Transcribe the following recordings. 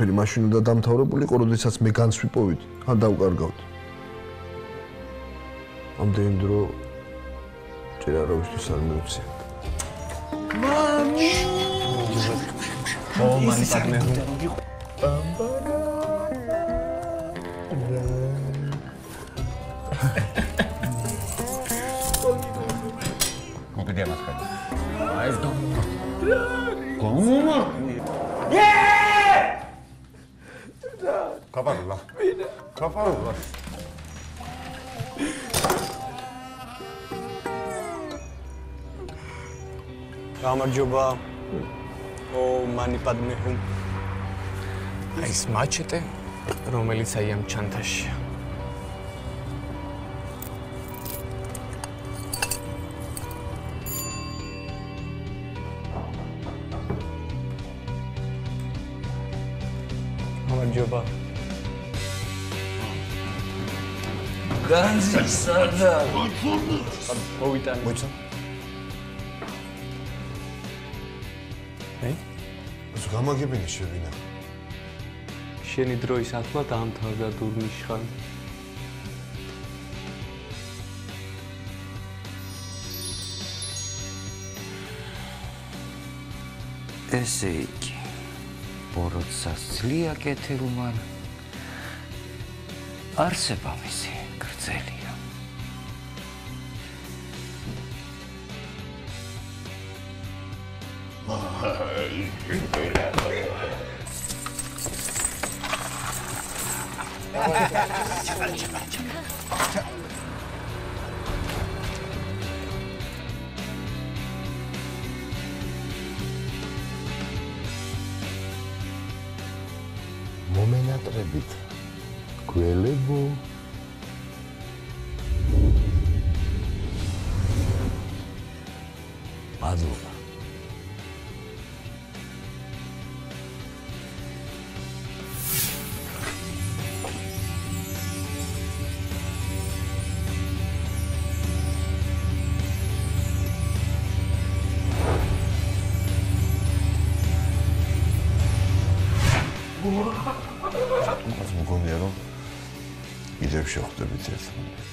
ყველაფერი მაშინ უნდა დამთავრებულიყო, როდესაც მე განს ვიპოვით, ან დავკარგავთ. ამდენი დრო ჯერ არავისთვის არ მივუცია. მამი! ო, მანი პადმე. მოგდია მასკარი. აი, Kaparulla. Kaparulla. გამარჯობა. ო, მანი პადმე ჰუმ. აი ეს მაჩეტე, რომელიც აი ამ ჩანთაშია. გამარჯობა. განძი სადა. მოვიტანე. მოიცა. ეს გამაგებინე შევინა. შენი დროის ათმა დაამთავრდა დურნიშხან. ესე იგი როდესაც ძლია კეთილმან არსება მისი გრძელია. მომენატრებით გველებო მადლობა. მას მგონია რომ კიდევ შევხვდებით ერთმანეთს.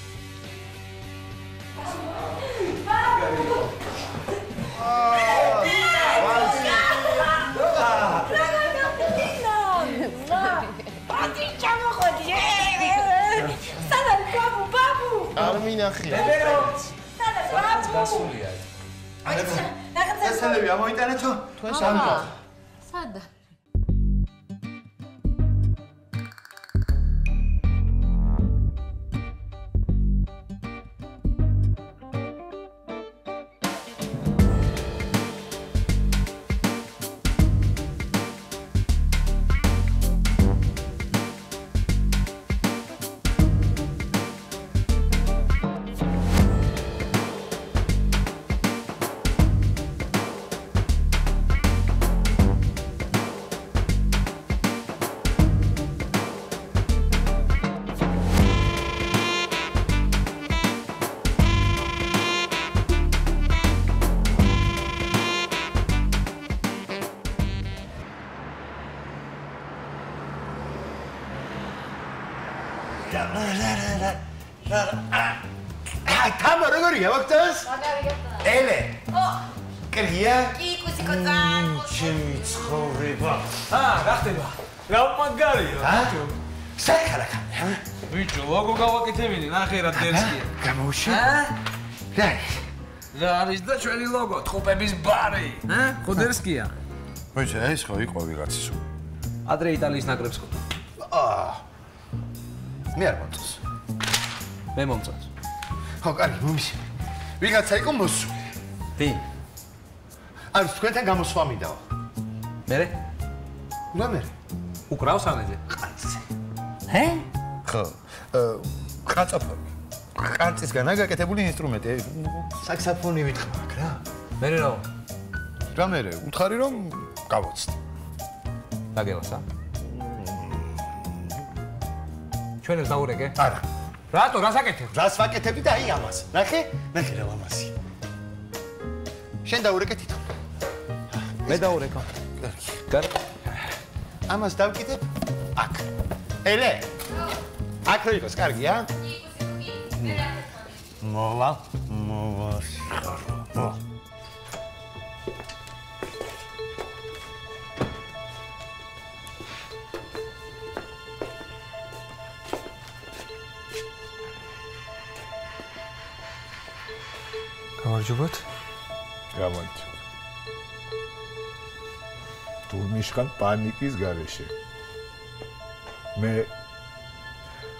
არ მინახია. გასულია. ესელები ამოიტანეთო? თქვენ სამგად. სადა? თამა როგორია ვაქტას? მაგარია. ელე. ო, კრია? კი კუსიკოძან. ჩემი ცხოვრება. რა ხდება? რა მაგარია? საკარაკა. ბიჭო, ლოგო გავაკეთებინე, ნახე რა დერსკია. გამოუშვი? რა? რა არის და ჩვენი ლოგო, თხუპების ბარი, ხო დერსკია? მოიცა, ეს ხო იყო ვიღაცის. ადრე იტალიის ნაკრებს ხო? მე არ მომწონს. მე მომწონს. ხო, კარგი, მომისმენ. ვიღაცა იყო მოსული. ვინ? არის თქვენთან გამოსვლა მინდაო. მერე? რა მერე? უკრავს ანეზე? ყანწზე. ჰე? ხო. ყაწაფონი. ყანწისგან აგაკეთებული ინსტრუმენტი. საქსაფონი ვიტყვა აქ რა. მერე რა? რა მერე? უთხარი რომ გავოცდი. დაგევასა? ჩვენ ეს დაურეკე? არა. რატო, რას აკეთებ? რას ვაკეთებდი და აი ამას. ნახე? ნახე რა ლამაზია. შენ დაურეკე თვითონ. მე დაურეკო. კარგი. კარგი. ამას დავკიდებ აქ. ელე. აქ რო იყოს, კარგია? მოვა. გამარჯობათ. გამარჯობა. თურმიშხან პანიკის გარეშე. მე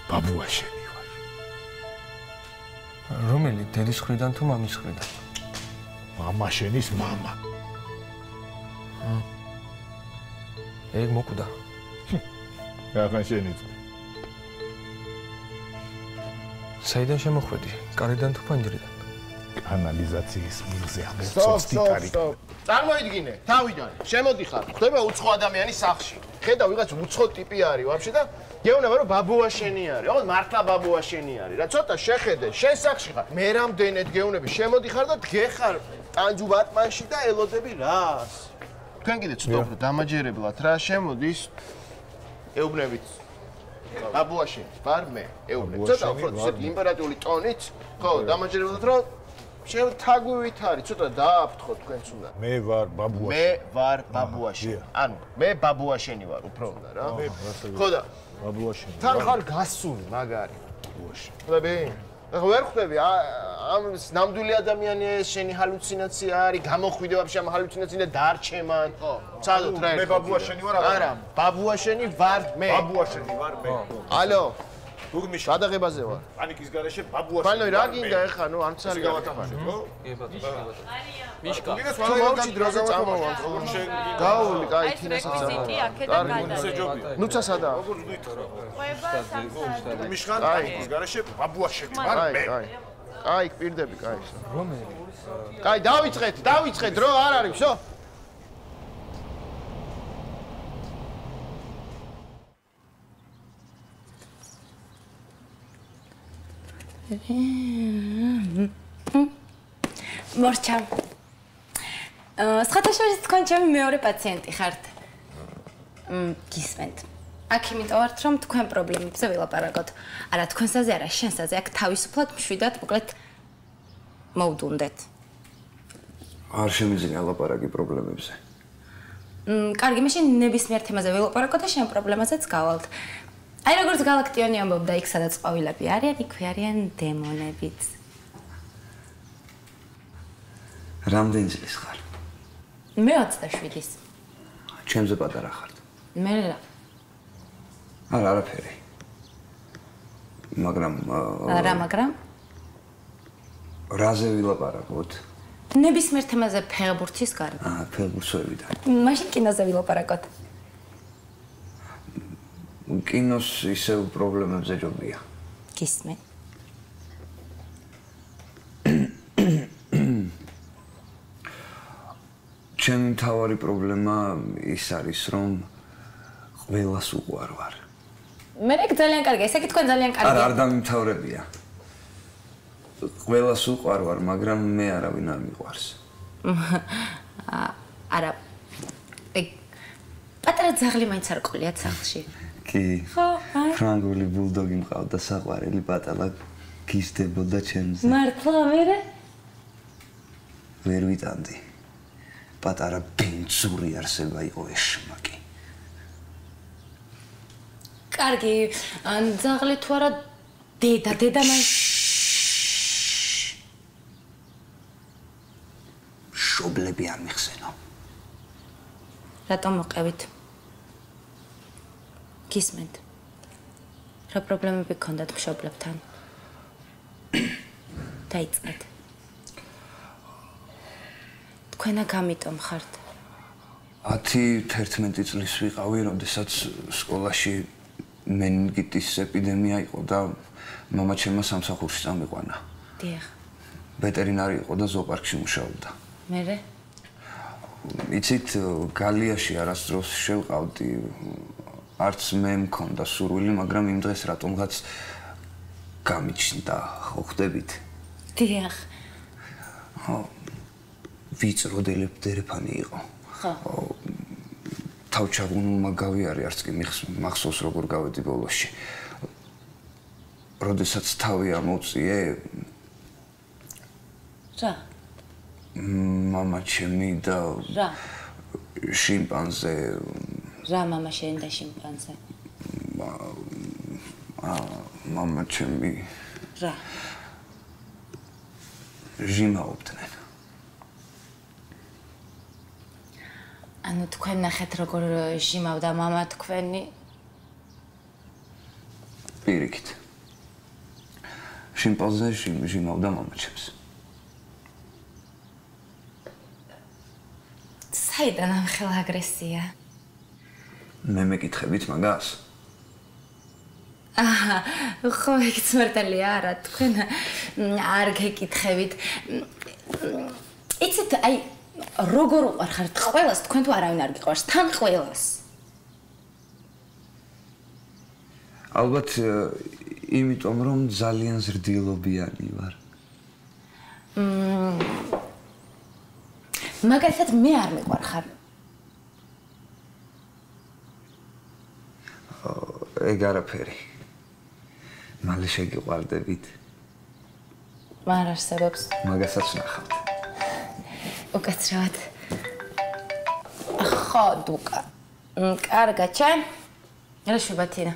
ბაბუაშენი ვარ. რომელი დედის მხრიდან თუ მამის მხრიდან? მამაშენის მამა. ეგ მოკვდა. რახან შენიც. საიდან შემოხვედი? კარიდან თუ ფანჯრიდან? კანალიზაციის მილზე წარმოიდგინე, თავიდან შემოდიხარ, ხდება უცხო ადამიანის სახლში. ხედავ ვიღაც უცხო ტიპი არის ვაფშე და გეუბნება რომ ბაბუაშენი არის. ოღონდ მართლა ბაბუაშენი არის. რა ცოტა შეხედე, შენ სახლში ხარ. მე რამდენად გეუბნები, შემოდიხარ და დგეხარ ტანჯუბატმანში და ელოდები რას? თქვენ კიდე ცოტა უფრო დამაჯერებლად რა შემოდის ეუბნებით. ბაბუაშენი ვარ მე, ეუბნები. ცოტა უფრო იმპერატიული ტონით, ხო, დამაჯერებლად რომ შევთაგვივით არის, ცოტა დააფრთხო თქვენც უნდა. მე ვარ ბაბუაშენი. მე ვარ ბაბუაშენი. ანუ მე ბაბუაშენი ვარ, უფრო უნდა რა. ხო და ბაბუაშენი. თან ხარ გასული, მაგარი. ბაბუაშენი. ხვდები? ახლა ვერ ხვდები, ამ ნამდვილი ადამიანი ეს შენი ჰალუცინაცია არის, გამოხვიდე ვაფშე ამ ჰალუცინაციიდან დარჩემან. ხო. ცადოთ რა. მე ბაბუაშენი ვარ. არა, ბაბუაშენი ვარ მე. ბაბუაშენი ვარ მე. ალო. თურმიშ გადაღებაზე ვარ. პანიკის გარეშე ბაბუაშენი. ბანო რა გინდა ეხა, ნუ არც არის გავათამაშოთ, ხო? მიშკა. თუ მოვჭი დროზე წამოვალ. გაული, კაი, თინასაც რეკვიზიტი აქედან გადავიდა. ნუცა სადა? თურმიშხან პანიკის გარეშე ბაბუაშენი ვარ მე. კაი, პირდები, კაი. რომელი? კაი, დავიწყეთ, დრო არ არის, всё? მორჩა. სხვათაშორის თქვენ ჩემი მეორე პაციენტი ხართ. გისმენთ. აქ იმიტომ ვართ, რომ თქვენ პრობლემებზე ვილაპარაკოთ. არა, თქვენსაზე არა, შენსაზე. აქ თავისუფლად მშვიდად, მოკლედ მოვდუნდეთ. არ შემიძლია ლაპარაკი პრობლემებზე. კარგი, მაშინ ნებისმიერ თემაზე ვილაპარაკოთ და შენ პრობლემაზეც გავალთ. აი როგორც გალაქტიონი ამბობდა, იქ სადაც ყვავილები არიან, იქვე არიან დემონებიც. რამდენი წლის ხარ? მე 27-ის. ჩემზე პატარა ხარ. მე რა? არა, არაფერი. მაგრამ მაგრამ? რაზე ვილაპარაკოთ? ნებისმიერ თემაზე ფეხბურთის გარდა. ფეხბურთსვევიდან. მაშინ კინოზე ვილაპარაკოთ. კინოს ისევ პრობლემებზე ჯობია. გისმენ. ჩემი მთავარი პრობლემა ის არის, რომ ყველას უყვარ ვარ. მე ეგ ძალიან კარგია, ესე იგი თქვენ ძალიან კარგია. არ დამიმთავრებია. ყველას უყვარ ვარ, მაგრამ მე არავინ არ მიყვარს. არა. ეგ პატარა ძაღლი მაინც არ ყოლიათ სახლში. კი. ხო, აი. ფრანგული ბულდოგი მყავდა საყვარელი პატალა გიზდებოდა ჩემზე. მართლა მერე? ვერ ვიტანდი. პატარა ბინძური არსება იყო ეს შმაკი. კარგი, ძაღლი თუ არა დედა მაინც შობლები არ მიხსენო. რატომ მოყევით? გისმენთ. რა პრობლემები გქონდათ მშობლებთან? დაიწყეთ. თქვენ აქ ამიტომ ხართ. 10-11 წლის ვიყავი, როდესაც სკოლაში მენინგიტის ეპიდემია იყო და მამა ჩემმა სამსახურში წამიყვანა. დიახ. ვეტერინარი იყო და ზოოპარკში მუშაობდა. მერე? იცით, გალიაში არასდროს შევყავდი. არც მე მქონდა სურვილი, მაგრამ იმ დღეს რატომღაც გამიჩნდა, ხო ხვდებით? დიახ. ვიწრო დერეფანი იყო. ხო. თავჩაღუნულმა გავიარე, არც კი მახსოვს როგორ გავედი ბოლოში. როდესაც თავი ამოვწიე, რა? მამა ჩემი და რა? შიმპანზე. რა მამა შენ და შიმპანზე? მამა ჩემი. რა? ჟიმაობდნენ. ანუ თქვენ ნახეთ როგორ ჟიმავდა მამა თქვენი? პირიქით. შიმპანზე ჟიმავდა მამა ჩემს. საიდან ამხელა აგრესია? მე მეკითხებით მაგას? ხო, ეგ წმართალია არა, თქვენ არ გეკითხებით. იცით, აი, როგორ უყარხართ ყველას, თქვენ თუ არავინ არ გიყვარს, თან ყველას. ალბათ იმიტომ რომ ძალიან ზრდილობიანი ვარ. მაგალითად მე არ მეყვარხარ. ეგ არაფერი. მალე შეგიყვარდებით. არ არსებობს. მაგასაც ნახავთ. უკაცრავად. ხო, დუკა. კარგად, ჩაი. რა შუბათინა?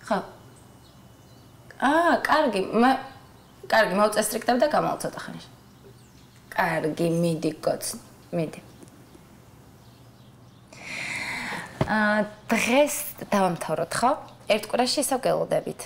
ხო. კარგი, მოვწესრიგდებ და გამავალ ცოტა ხანში. კარგი, მიდი კოც, მიდი. დღეს დავამთავროთ, ხო? ერთ კვირაში ისევ გელოდებით.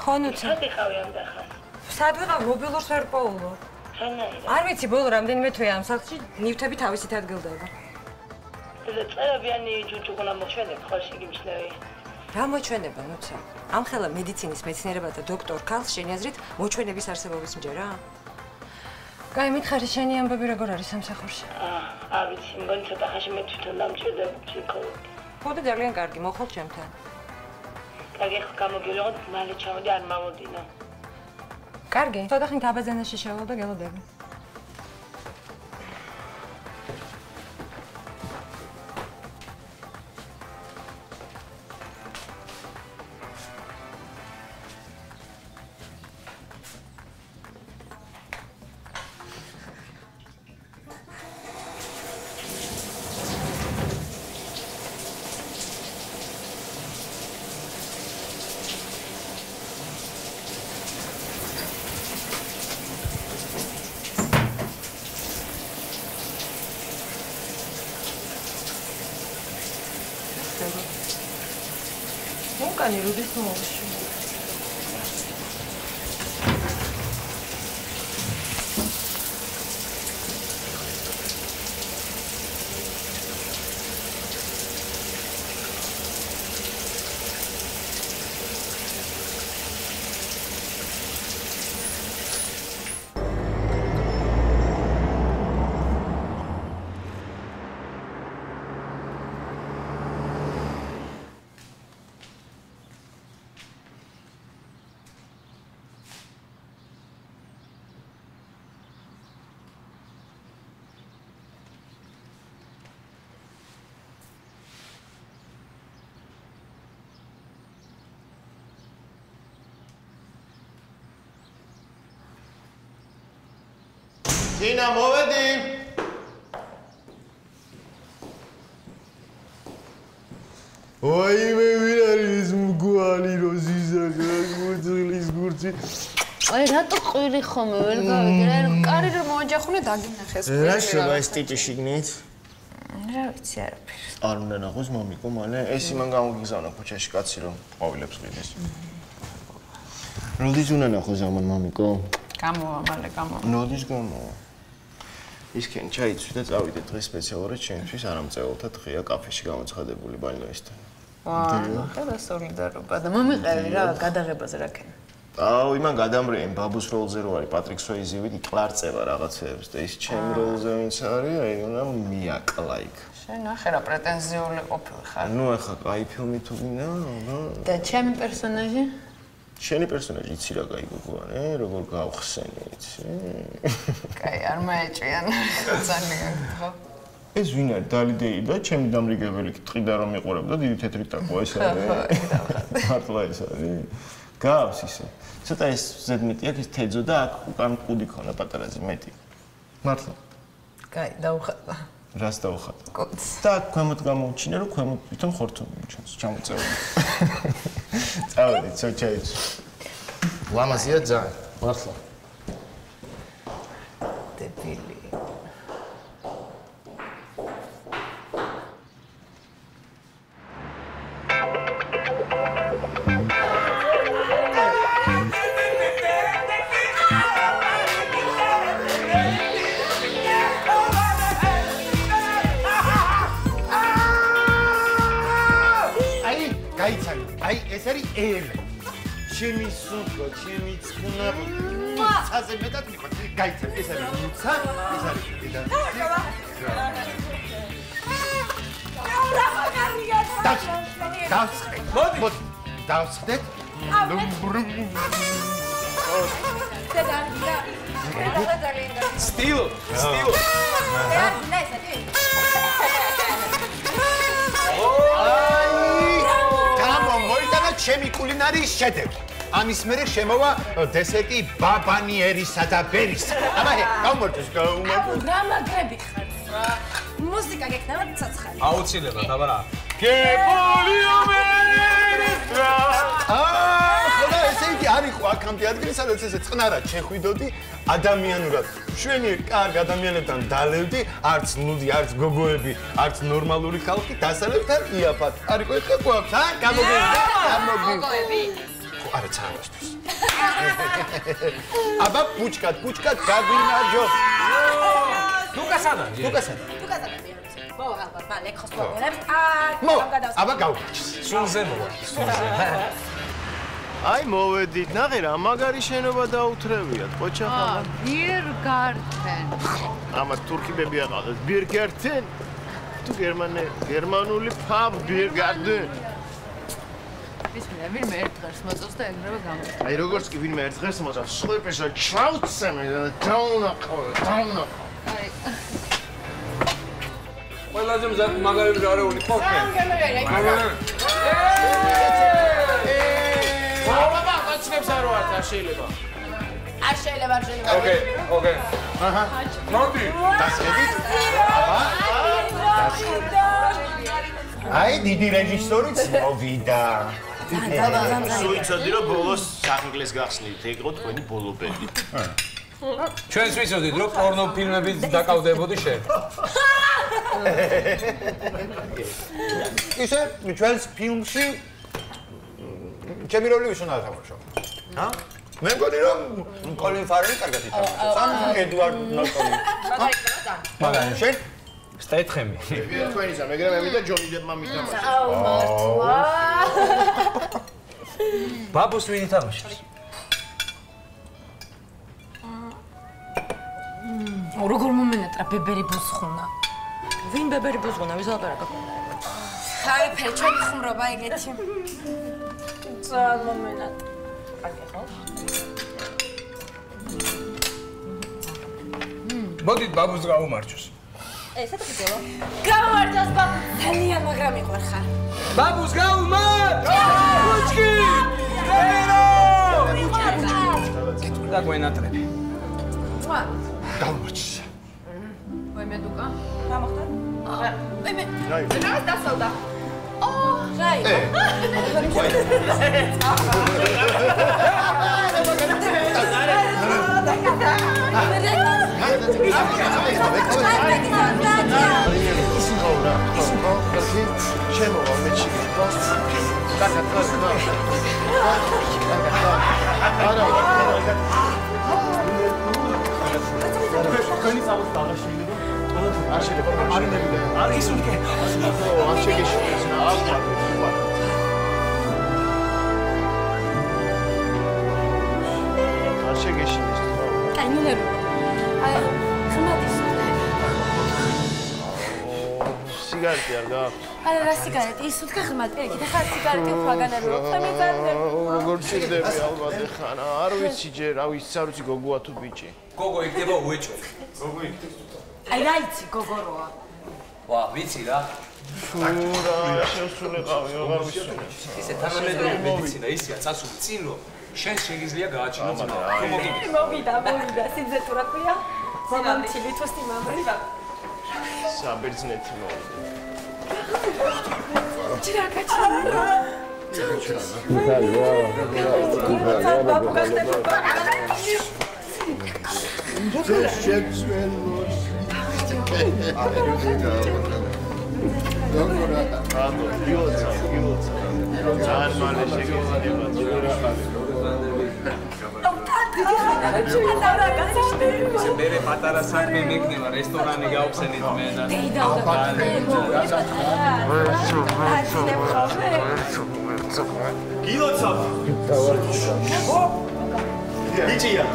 ხონუცა. სად ვიყავ მობილურს ვერ პოულო. არ ვიცი ბოლო რამდენიმე თვეა ამ სახლში ნივთები თავისით ადგილდება. და წერებიანი ჯუჯუღუნა მოჩვენებ ხოლმე გიმჩნევი. რა მოჩვენება ნუცა? ამ ხელა მედიცინის მეცნიერებათა დოქტორ ქალს შენი აზრით მოჩვენების არსებობის მჯერა? კაი მითხარი შენი ამბები როგორ არის სამსახურში? არ ვიცი, მგონი ცოტა ხანში მე თვითონ დამჭირდება ფსიქოლოგი. ხო და ძალიან კარგი, მოხვალ ჩემთან. კარგი, ხო გამოგივლიყოთ, მალე ჩავედი, არ მამოდინო. კარგი, ცოტა ხნით აბაზანაში შევალ და გელოდები. Мукани рубис мовში. ძინა მოვედი. ვაიმე ვინ არის მგვალი როზიზა გაგუძლის გურცი. აი რატო ყვირი ხომ ვერ გავიგე რა კარი რომ მოაჯახუნე დაგინახეს ყვირი. რა შევა ეს ტიპი შიგნით? რა ვიცი არაფერს. არ უნდა ნახოს მამიკო მალე ეს იმან გამოგიგზავნა ქუჩაში კაცი რომ ყვავილებს ყიდეს. როდის უნდა ნახოს ამან მამიკო? გამოვა მალე გამოვა. როდის გამოვა? ისქენ ჩაიცვი და წავიდე დღეს სპეციალურად ჩემთვის არამწეულთა დღეა კაფეში გამოცხადებული ბალნოისთან. და სოლიდარობა და მომიყევი რა გადაღებაზე რა ქენ. აუ იმან გადამრიენ ბაბუს როლზე რო არის პატრიკ სუეიზი იკლარწება რაღაცეებს და ის ჩემ როლზე ვინც არის აი უნდა მიაკლა იქ. შენ ახლა რა პრეტენზიული ყოფილი ხარ. ნუ ახლა კაი ფილმი თუ გინდა და ჩემი პერსონაჟი? შენი პერსონაჟი იცი რა კაი გოგოანე როგორ გავხსენი იცი? კაი არ მაეჭიან ძალიან ხო? ეს ვინ არის დალიდეი და ჩემი დამრიგებელი ტყიდა რომ იყურებდა დიდი თეთრი ტაკო ეს არის. მართლა ეს არის. გავს ისე. ცოტა ეს ზედმეტი აქვს ეს თეძო და აქ უკან ყუდი ქონა პატარაზე მეტი. მართლა. კაი, დაუხატა. რას დაუხატა? კოდს. და ქვემოთ გამოვჩინე რომ ქვემოთ თვითონ ხორთუმი ჩანს, ჩამოწევი. წავედი, ჩაიჩ. ლამაზია ძალიან, მართლა. დებილი. აი ეს არის ელე. ჩემი სუნთქო, ჩემი ცხნა. ცაზე მეტად მიყვარს. გაიცან, ეს არის მუცა, ეს არის დედა. დავსხდეთ. მოდი. დავსხდეთ. სტილო. ჩემი კულინარიის შედევრი. ამის მერე შემოვა დესერტი ბაბანიერისა და ბერისა. აბა, გამორჩეს, გამორჩეს. რა მაგრები ხარ? მუსიკა გეკნება ცოცხალი. აუცილებლად, აბა რა. გეპოლიომერისტრა. ხოდა ესე იგი არ იყო აქამდე ადგილი, სადაც ესე წყნარად შეხვიდოდი ადამიანურად. შვენიერ კარგ ადამიანებთან დალევდი, არც ლუდი, არც გოგოები, არც ნორმალური ხალხი დასალევთან იაფად. არ იყო ეხლა გვაქვს, ა? გამოგივიდა, გამოგივიდა. გოგოები? არა, ცალკევის. აბა, პუჩკად გაგვინაჯო. ლუკასადანჯი. ლუკასადანჯი. მოვა ალბათ, მალე ხოს პრობლემებს. აბა გავუჩის. სულზე მოვა. აი მოვედით, ნახე რა მაგარი შენობა დაუთრევიათ, ყოჩა ხამა. ბირგარტენ. ამას თურქიბები აყავდათ, ბირგარტენ. თუ გერმანული pub ბირგარტენ. ისმენა ვინმე ერთ ღერს მოწევს და ეგრევე გამოდის. აი როგორც კი ვინმე ერთ ღერს მოწევს, სულფესა ჩავცემე და დაუნახო. აი. ყველაზე მზად მაგარი გარეული ყოფილი. ბაბა, გაჩნებს არ ვარ, არ შეიძლება. არ შეიძლება. ოკეი. აჰა. მოდი. დასხედით? აბა. აი, დიდი რეჟისორიც მოვიდა. სუიცოდი რომ ბოლოს საფინგლეს გახსნით, ეგრო თქვენი ბოლობები. ჩვენც ვიცოდით რომ პორნო ფილმები დაკავდებოდი შენ. ისე ჩვენს ფილმში ჩემი როლი ვის უნდა ათამაშო? ჰა? მე მგონი რომ კოლინ ფარელი კარგად ითამაშებს. ან ედვარდ ნორტონი. მაგარი შენ? სტეითხემი. თქვენისა, მეგრე მე მიდა ჯონი დებმა მითამაშეს. აუ მართლა. ბაბუს ვინ ითამაშებს? როგორ მომენატრა ბებერი ბუზხუნა. ვინ ბებერი ბუზღუნა ვიზალაპარაკო? არაფერი, ჩვენი ხუმრობა ეგეთი. ძალიან მომენატრა. კარგი ხო? მოდით ბაბუს გავუმარჯოს. ესა თქვია. გამარჯოს ბაბუ, ძალიან მაგრამ მიყვარ ხარ. ბაბუს გავუმარჯ! ბუჩკი! ბებერო! და გვენატრები. სხვა. Გამოჩს. ვაიმე დუკა. რა მოხდა? ვაიმე. რაღაც დასავდა. რაი. სიგარეტი არ გააქვს? არა, რა სიგარეტი? ის უთქა ხმად, პირიქით, ახლა სიგარეტი ვაგანები, ხა მეძარდები. როგორ ჭირდები ალბათ ახლა, არ ვიცი ჯერ, რა ვიცი, არ ვიცი გოგოა თუ ბიჭი. გოგო იქნება უეჭვე. გოგო იქნება. აი რა იცი გოგოროა. ვა, ვიცი რა. რა შევსულიყავი, აღარ ვიცი. ისე თანამედროვე მედიცინა ისია წასული წინ რომ შენ შეგიძლია გააჩინო ძმა. მოვიდა, სიძეთურა ქვია. მამამთილი თუ სტიმამრი. საბერძნეთი მოვიდა. ჭირა გაჩერდა. მერე პატარა საქმე მეკნება, რესტორანი გავხსენით მე და გილოცავ. ბიჭია.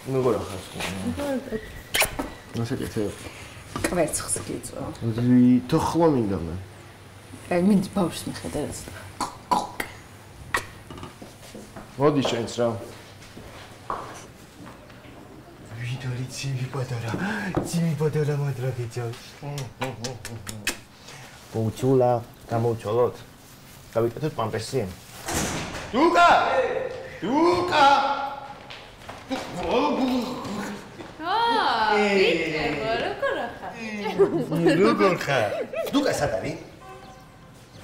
როგორ ახავს? ნასაკეთე. კვერცხს გიწვა. ვითო ხლო მინდა მე. აი მინდა ბავშვს მიხედავს. მოდი შენც რა. ვიდორი ცივი პატარა მადრა გიძავს. პუჩულა, გამოვჩოლოთ. გავიკეთოთ პამპერსი. დუკა! როგორ ხარ? დუკა სად არის?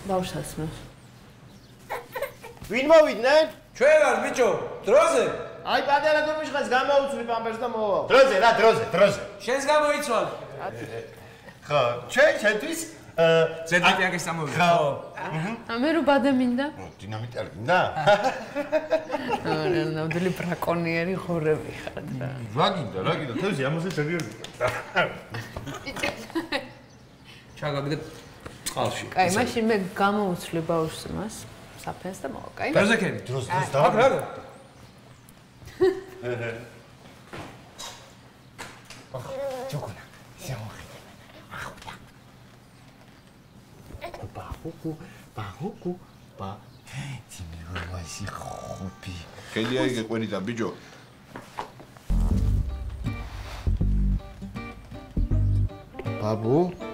ბავშვასმე. ვინ მოვიდნენ? ჩვენ ვარ ბიჭო, დროზე. აი პატარა დომიშხას გამოუცვლი პამპერსს და მოვა. დროზე. შენს გამოიცვალ. ხო, ჩვენთვის ზედმეტიანკის სამოვიდა. ხო. მე რო ბადე მინდა? დინამიტი არ გინდა? არა, ნამდვილი ბრაკონიერი ღორები ხართ რა. რა გინდა? თევზი ამაზე შეგიორდი. ჩაგაგდებ წყალში. კაი, მაშინ მე გამოუცვლი ბავშვს მას საფენს და მოვა, კაი? დროზეკები. დროს დავა. ჯოგონა, შემოხედე. ახლა. ბაჰუკუ, ბა. ძიმილოვაში ხופი. ხელი აიგე ყვენიდან ბიჭო. ბაბუ